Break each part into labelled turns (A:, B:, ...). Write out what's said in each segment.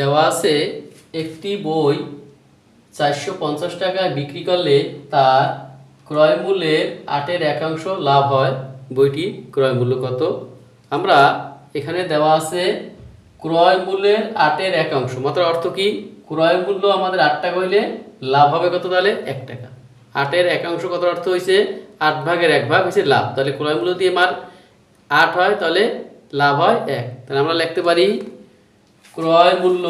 A: দেওয়া আছে একটি বই 450 টাকায় বিক্রি করলে তার ক্রয় মূল্যের 8/1 লাভ হয়। বইটি ক্রয় মূল্য কত? আমরা এখানে দেওয়া আছে ক্রয় মূল্যের 8/1, মাত্র অর্থ কি? ক্রয় মূল্য আমাদের 8 টাকা হইলে লাভ হবে কত? তাহলে 1 টাকা। 8/1 কত অর্থ হয়েছে? 8 ভাগের 1 ভাগ হয়েছে লাভ। তাহলে ক্রয় মূল্য দিয়ে আমার 8 হয়, তাহলে লাভ হয় 1। তাহলে আমরা লিখতে পারি ক্রয় মূল্য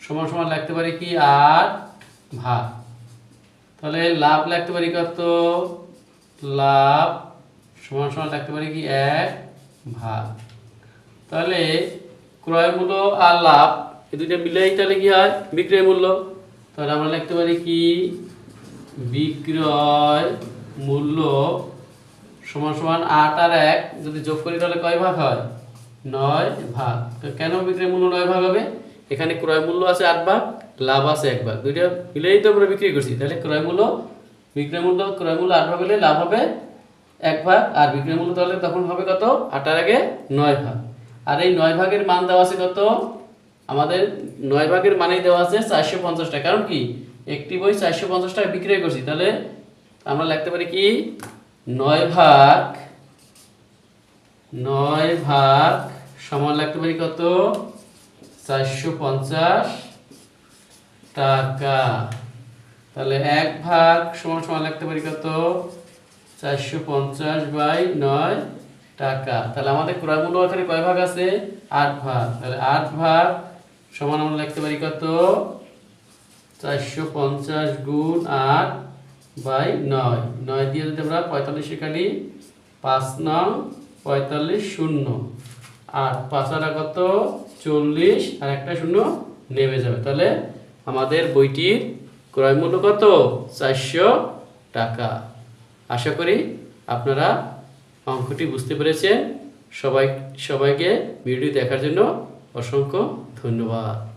A: সমান সমান লিখতে পারি কি 8 ভাগ। তাহলে লাভ লিখতে পারি কত? লাভ সমান সমান লিখতে পারি কি 1 ভাগ। তাহলে ক্রয় মূল্য আর লাভ এই দুইটা মিলাই তাহলে কি হয়? বিক্রয় মূল্য। তাহলে আমরা লিখতে পারি কি বিক্রয় মূল্য সমান সমান 8 আর 1 যদি যোগ করি তাহলে কয় ভাগ হয়? 9 ভাগ। কেন বিক্রয় মূল্য 9 ভাগ হবে? এখানে ক্রয় মূল্য আছে 8 ভাগ, লাভ আছে 1 ভাগ, দুইটা মিলেই তো আমরা বিক্রি করছি। তাহলে ক্রয় মূল্য 8 ভাগ হলে লাভ হবে 1 ভাগ, আর বিক্রয় মূল্য তাহলে তখন হবে কত? 8 আর আগে 9 ভাগ। আর এই 9 ভাগের মান দেওয়া আছে কত? আমাদের 9 ভাগের মানেই দেওয়া আছে 450 টাকা। কারণ কি একটি বই 450 টাকা বিক্রয় করছি। তাহলে আমরা লিখতে পারি কি 9 ভাগ সমান লিখতে পারি কত? 450 টাকা। তাহলে 1 ভাগ সমান সমান লিখতে পারি কত? 450/9 টাকা। তাহলে আমাদের ক্রয় মূল্য এখানে কয় ভাগ আছে? 8 ভাগ। তাহলে 8 ভাগ সমান আমরা লিখতে পারি কত? 450 গুণ 8/9। 9 দিয়ে যদি আমরা 45 কাটি 5 নং 45 শূন্য 8, 5 আর কত? 40, আর একটা শূন্য নেমে যাবে। তাহলে আমাদের বইটির ক্রয় মূল্য কত? 400 টাকা। আশা করি আপনারা অঙ্কটি বুঝতে পেরেছেন। সবাইকে ভিডিও দেখার জন্য অসংখ্য ধন্যবাদ।